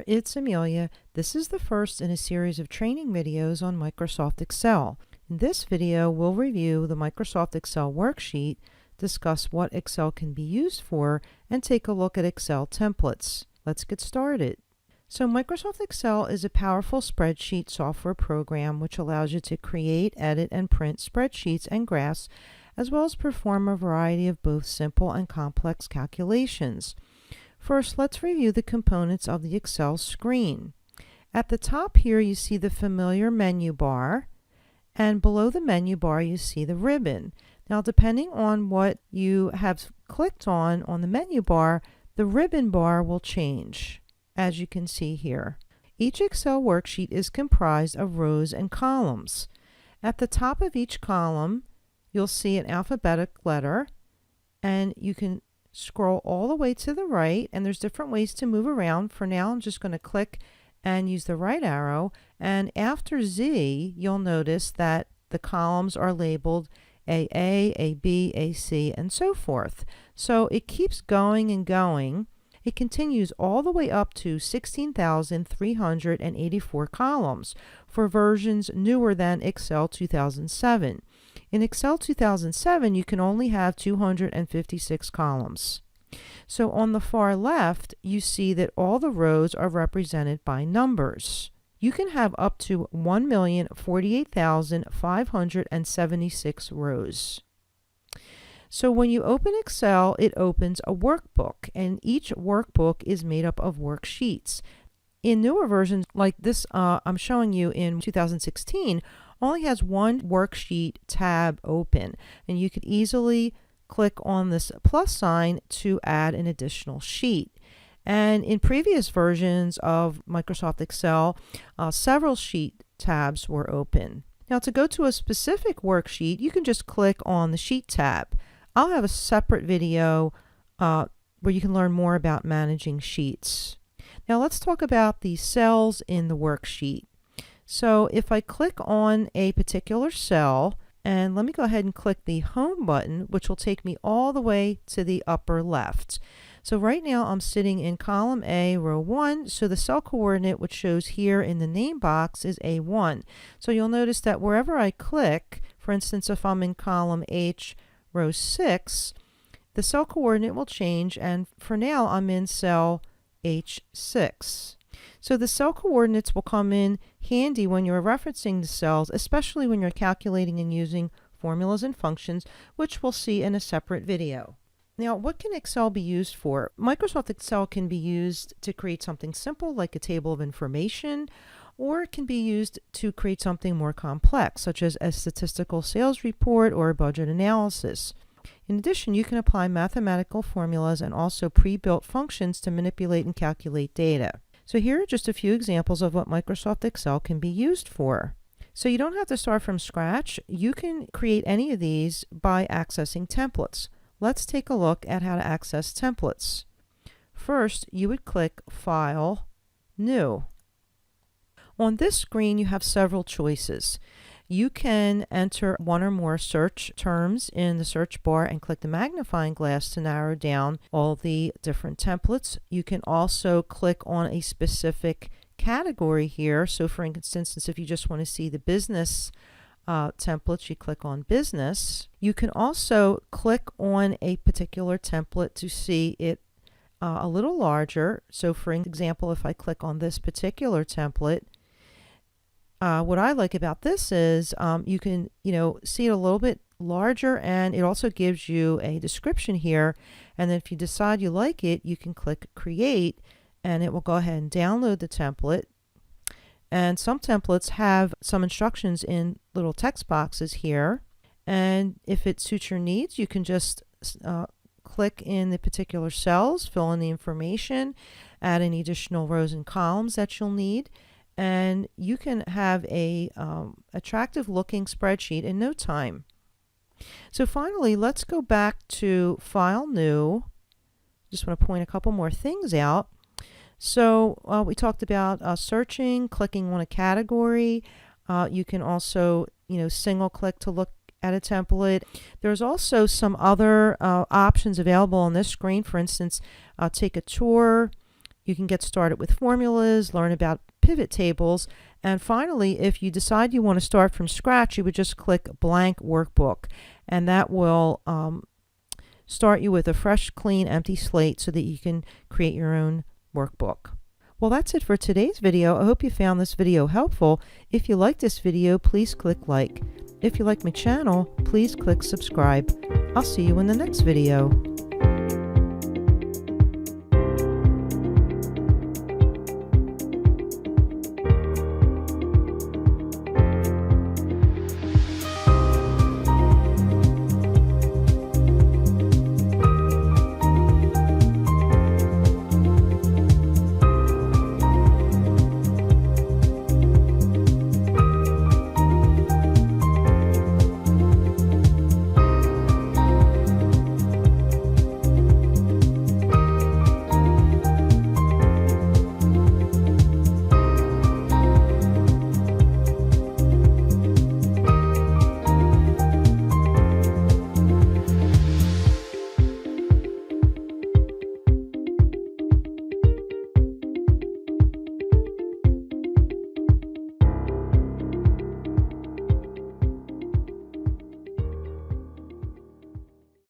it's Amelia. This is the first in a series of training videos on Microsoft Excel. In this video, we'll review the Microsoft Excel worksheet, discuss what Excel can be used for, and take a look at Excel templates. Let's get started. So Microsoft Excel is a powerful spreadsheet software program which allows you to create, edit, and print spreadsheets and graphs, as well as perform a variety of both simple and complex calculations. First, let's review the components of the Excel screen. At the top here, you see the familiar menu bar, and below the menu bar, you see the ribbon. Now, depending on what you have clicked on the menu bar, the ribbon bar will change, as you can see here. Each Excel worksheet is comprised of rows and columns. At the top of each column, you'll see an alphabetic letter, and you can scroll all the way to the right, and there's different ways to move around. For now, I'm just going to click and use the right arrow, and after Z, you'll notice that the columns are labeled AA, AB, AC, and so forth. So it keeps going and going. It continues all the way up to 16,384 columns for versions newer than Excel 2007. In Excel 2007, you can only have 256 columns. So on the far left, you see that all the rows are represented by numbers. You can have up to 1,048,576 rows. So when you open Excel, it opens a workbook, and each workbook is made up of worksheets. In newer versions like this I'm showing you in 2016, only has one worksheet tab open, and you could easily click on this plus sign to add an additional sheet. And in previous versions of Microsoft Excel, several sheet tabs were open. Now, to go to a specific worksheet, you can just click on the Sheet tab. I'll have a separate video where you can learn more about managing sheets. Now, let's talk about the cells in the worksheet. So if I click on a particular cell, and let me go ahead and click the Home button, which will take me all the way to the upper left. So right now I'm sitting in column A, row 1, so the cell coordinate which shows here in the name box is A1. So you'll notice that wherever I click, for instance, if I'm in column H, row 6, the cell coordinate will change, and for now I'm in cell H6. So the cell coordinates will come in handy when you're referencing the cells, especially when you're calculating and using formulas and functions, which we'll see in a separate video. Now, what can Excel be used for? Microsoft Excel can be used to create something simple like a table of information, or it can be used to create something more complex, such as a statistical sales report or a budget analysis. In addition, you can apply mathematical formulas and also pre-built functions to manipulate and calculate data. So here are just a few examples of what Microsoft Excel can be used for. So you don't have to start from scratch. You can create any of these by accessing templates. Let's take a look at how to access templates. First, you would click File, New. On this screen, you have several choices. You can enter one or more search terms in the search bar and click the magnifying glass to narrow down all the different templates. You can also click on a specific category here. So for instance, if you just want to see the business templates, you click on Business. You can also click on a particular template to see it a little larger. So for example, if I click on this particular template, what I like about this is you can see it a little bit larger, and it also gives you a description here, and then if you decide you like it, you can click Create, and it will go ahead and download the template. And some templates have some instructions in little text boxes here, and if it suits your needs, you can just click in the particular cells, fill in the information, add any additional rows and columns that you'll need, and you can have a attractive looking spreadsheet in no time. So finally, let's go back to File, New. Just want to point a couple more things out. So we talked about searching, clicking on a category. You can also single click to look at a template. There's also some other options available on this screen. For instance, take a tour. You can get started with formulas, learn about pivot tables, and finally, if you decide you want to start from scratch, you would just click blank workbook, and that will start you with a fresh, clean, empty slate so that you can create your own workbook. Well, that's it for today's video. I hope you found this video helpful. If you like this video, please click like. If you like my channel, please click subscribe. I'll see you in the next video.